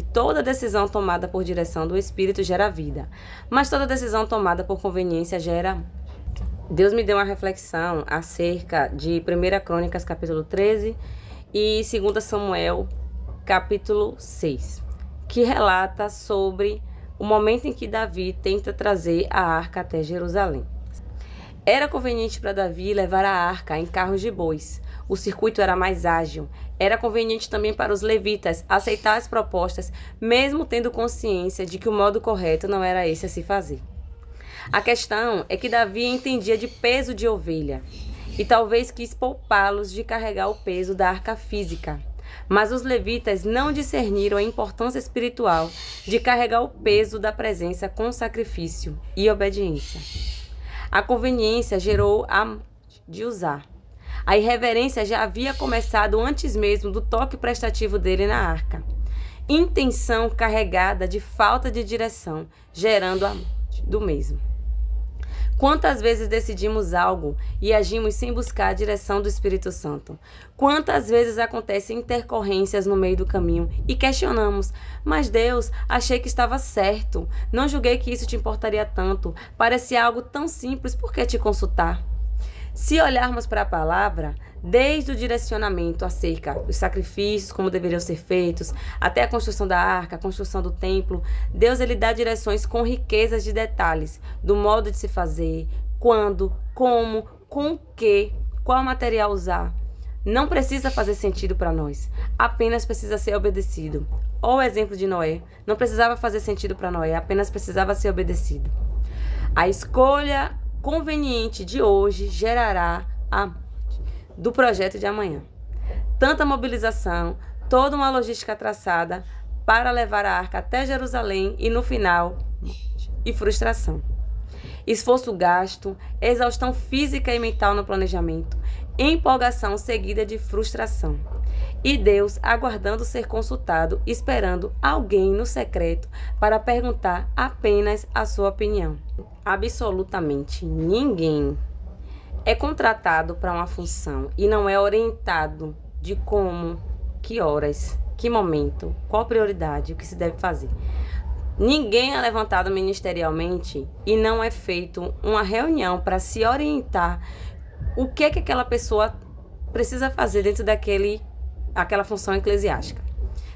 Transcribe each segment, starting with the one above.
Toda decisão tomada por direção do Espírito gera vida, mas toda decisão tomada por conveniência gera... Deus me deu uma reflexão acerca de 1 Crônicas, capítulo 13, e 2 Samuel, capítulo 6, que relata sobre o momento em que Davi tenta trazer a arca até Jerusalém. Era conveniente para Davi levar a arca em carros de bois. O circuito era mais ágil. Era conveniente também para os levitas aceitar as propostas, mesmo tendo consciência de que o modo correto não era esse a se fazer. A questão é que Davi entendia de peso de ovelha e talvez quis poupá-los de carregar o peso da arca física. Mas os levitas não discerniram a importância espiritual de carregar o peso da presença com sacrifício e obediência. A conveniência gerou a de usar. A irreverência já havia começado antes mesmo do toque prestativo dele na arca. Intenção carregada de falta de direção, gerando a morte do mesmo. Quantas vezes decidimos algo e agimos sem buscar a direção do Espírito Santo? Quantas vezes acontecem intercorrências no meio do caminho e questionamos, mas Deus, achei que estava certo, não julguei que isso te importaria tanto, parecia algo tão simples, por que te consultar? Se olharmos para a palavra, desde o direcionamento acerca dos sacrifícios, como deveriam ser feitos, até a construção da arca, a construção do templo, Deus ele dá direções com riquezas de detalhes, do modo de se fazer, quando, como, com o que, qual material usar. Não precisa fazer sentido para nós, apenas precisa ser obedecido. Ou o exemplo de Noé, não precisava fazer sentido para Noé, apenas precisava ser obedecido. A escolha conveniente de hoje gerará a morte do projeto de amanhã. Tanta mobilização, toda uma logística traçada para levar a arca até Jerusalém e no final, morte e frustração. Esforço gasto, exaustão física e mental no planejamento, empolgação seguida de frustração. E Deus aguardando ser consultado, esperando alguém no secreto para perguntar apenas a sua opinião. Absolutamente ninguém é contratado para uma função e não é orientado de como, que horas, que momento, qual prioridade, o que se deve fazer. Ninguém é levantado ministerialmente e não é feito uma reunião para se orientar o que é que aquela pessoa precisa fazer dentro daquela função eclesiástica.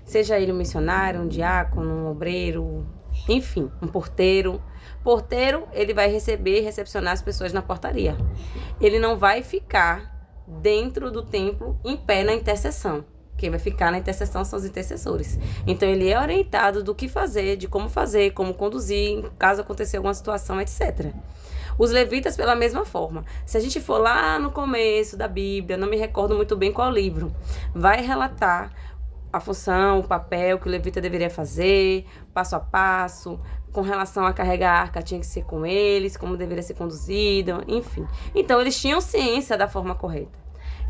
Seja ele um missionário, um diácono, um obreiro, enfim, um porteiro. Porteiro, ele vai receber e recepcionar as pessoas na portaria. Ele não vai ficar dentro do templo em pé na intercessão. Quem vai ficar na intercessão são os intercessores. Então, ele é orientado do que fazer, de como fazer, como conduzir, caso aconteça alguma situação, etc. Os levitas, pela mesma forma. Se a gente for lá no começo da Bíblia, não me recordo muito bem qual livro, vai relatar a função, o papel que o levita deveria fazer, passo a passo, com relação a carregar a arca, tinha que ser com eles, como deveria ser conduzido, enfim. Então, eles tinham ciência da forma correta.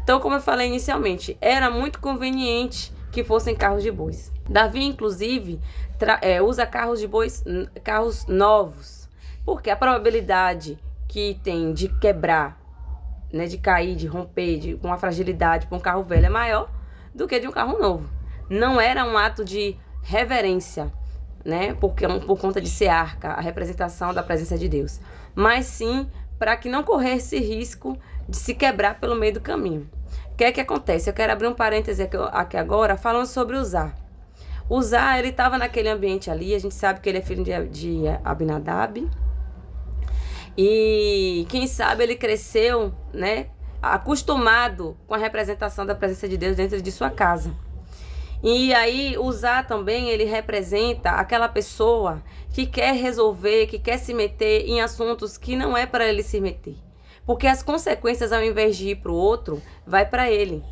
Então, como eu falei inicialmente, era muito conveniente que fossem carros de bois. Davi, inclusive, usa carros de bois, carros novos, porque a probabilidade que tem de quebrar, né, de cair, de romper, com uma fragilidade para um carro velho é maior do que de um carro novo. Não era um ato de reverência, né, por conta de ser arca, a representação da presença de Deus, mas sim para que não corresse risco de se quebrar pelo meio do caminho. O que é que acontece? Eu quero abrir um parêntese aqui agora, falando sobre Uzá. Uzá, ele estava naquele ambiente ali, a gente sabe que ele é filho de Abinadab, e quem sabe ele cresceu, né, acostumado com a representação da presença de Deus dentro de sua casa. E aí, Uzá também, ele representa aquela pessoa que quer resolver, que quer se meter em assuntos que não é para ele se meter. Porque as consequências, ao invés de ir para o outro, vai para ele.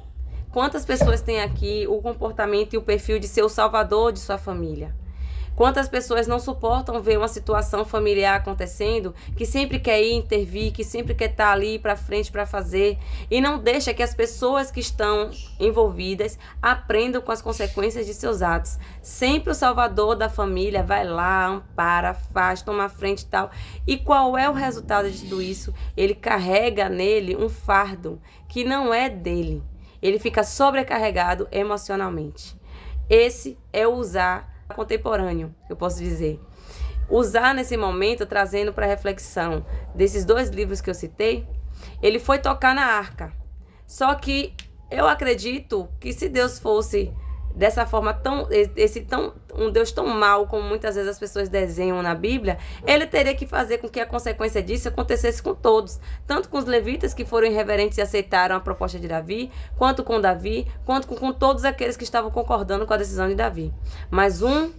Quantas pessoas têm aqui o comportamento e o perfil de ser o salvador de sua família? Quantas pessoas não suportam ver uma situação familiar acontecendo, que sempre quer ir intervir, que sempre quer estar ali para frente para fazer, e não deixa que as pessoas que estão envolvidas aprendam com as consequências de seus atos. Sempre o salvador da família vai lá, ampara, faz, toma a frente e tal. E qual é o resultado de tudo isso? Ele carrega nele um fardo que não é dele. Ele fica sobrecarregado emocionalmente. Esse é o Uzá contemporâneo, eu posso dizer. Usar nesse momento, trazendo para reflexão desses 2 livros que eu citei, ele foi tocar na arca. Só que eu acredito que se Deus fosse dessa forma um Deus tão mau como muitas vezes as pessoas desenham na Bíblia, ele teria que fazer com que a consequência disso acontecesse com todos, tanto com os levitas que foram irreverentes e aceitaram a proposta de Davi, quanto com Davi, quanto com todos aqueles que estavam concordando com a decisão de Davi. Mas um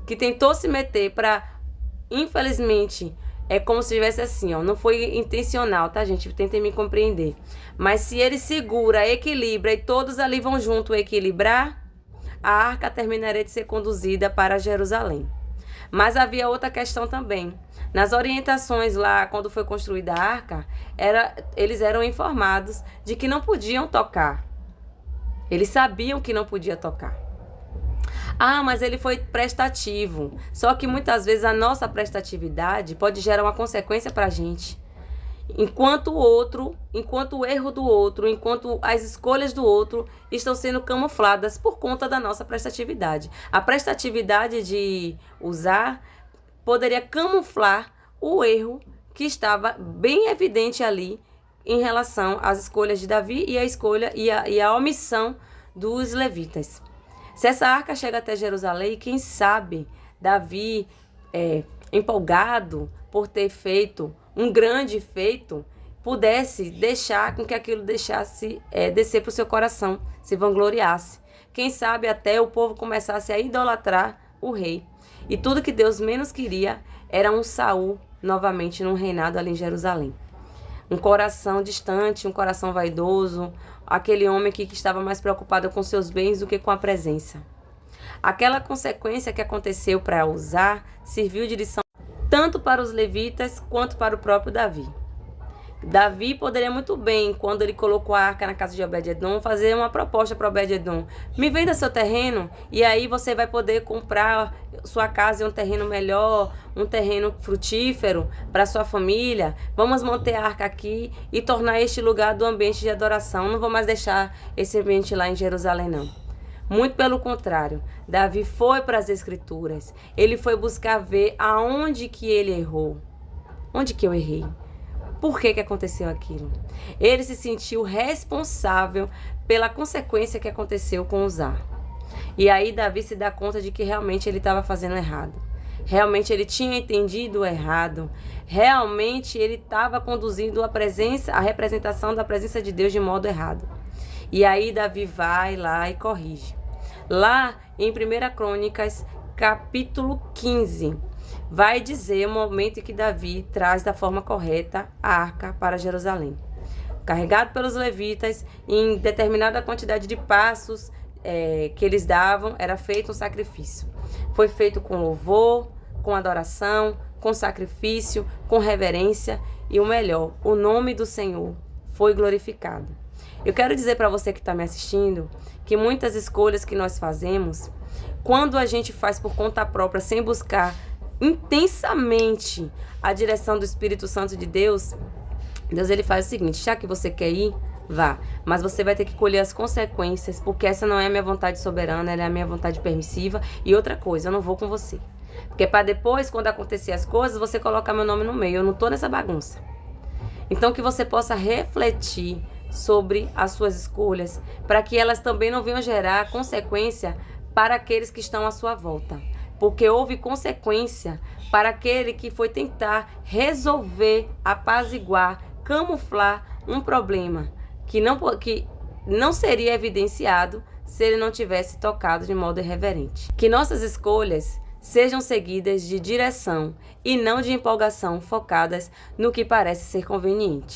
que tentou se meter para, infelizmente, é como se tivesse assim, ó, não foi intencional, tá, gente? Tentem me compreender. Mas se ele segura, equilibra e todos ali vão junto equilibrar, a arca terminaria de ser conduzida para Jerusalém. Mas havia outra questão também. Nas orientações lá, quando foi construída a arca, eles eram informados de que não podiam tocar. Eles sabiam que não podia tocar. Ah, mas ele foi prestativo. Só que muitas vezes a nossa prestatividade pode gerar uma consequência para a gente. Enquanto o erro do outro, enquanto as escolhas do outro estão sendo camufladas por conta da nossa prestatividade. A prestatividade de usar poderia camuflar o erro que estava bem evidente ali em relação às escolhas de Davi e a omissão dos levitas. Se essa arca chega até Jerusalém, quem sabe Davi, empolgado por ter feito um grande feito, pudesse deixar com que aquilo deixasse descer para o seu coração, se vangloriasse. Quem sabe até o povo começasse a idolatrar o rei. E tudo que Deus menos queria era um Saul novamente num reinado ali em Jerusalém. Um coração distante, um coração vaidoso, aquele homem que estava mais preocupado com seus bens do que com a presença. Aquela consequência que aconteceu para usar serviu de lição tanto para os levitas quanto para o próprio Davi. Davi poderia muito bem, quando ele colocou a arca na casa de Obed-edom, fazer uma proposta para Obed-edom. Me venda seu terreno e aí você vai poder comprar sua casa em um terreno melhor, um terreno frutífero para sua família. Vamos manter a arca aqui e tornar este lugar do ambiente de adoração. Não vou mais deixar esse ambiente lá em Jerusalém, não. Muito pelo contrário, Davi foi para as Escrituras. Ele foi buscar ver aonde que ele errou. Onde que eu errei? Por que aconteceu aquilo? Ele se sentiu responsável pela consequência que aconteceu com Uzá. E aí Davi se dá conta de que realmente ele estava fazendo errado. Realmente ele tinha entendido errado. Realmente ele estava conduzindo a representação da presença de Deus de modo errado. E aí Davi vai lá e corrige. Lá em 1 Crônicas, capítulo 15, vai dizer o momento em que Davi traz da forma correta a arca para Jerusalém. Carregado pelos levitas, em determinada quantidade de passos que eles davam, era feito um sacrifício. Foi feito com louvor, com adoração, com sacrifício, com reverência e o melhor, o nome do Senhor foi glorificado. Eu quero dizer para você que está me assistindo que muitas escolhas que nós fazemos, quando a gente faz por conta própria, sem buscar intensamente a direção do Espírito Santo de Deus, Deus ele faz o seguinte: já que você quer ir, vá, mas você vai ter que colher as consequências, porque essa não é a minha vontade soberana, ela é a minha vontade permissiva. E outra coisa, eu não vou com você, porque para depois, quando acontecer as coisas, você colocar meu nome no meio. Eu não tô nessa bagunça. Então que você possa refletir sobre as suas escolhas, para que elas também não venham gerar consequência para aqueles que estão à sua volta. Porque houve consequência para aquele que foi tentar resolver, apaziguar, camuflar um problema que não seria evidenciado se ele não tivesse tocado de modo irreverente. Que nossas escolhas sejam seguidas de direção e não de empolgação, focadas no que parece ser conveniente.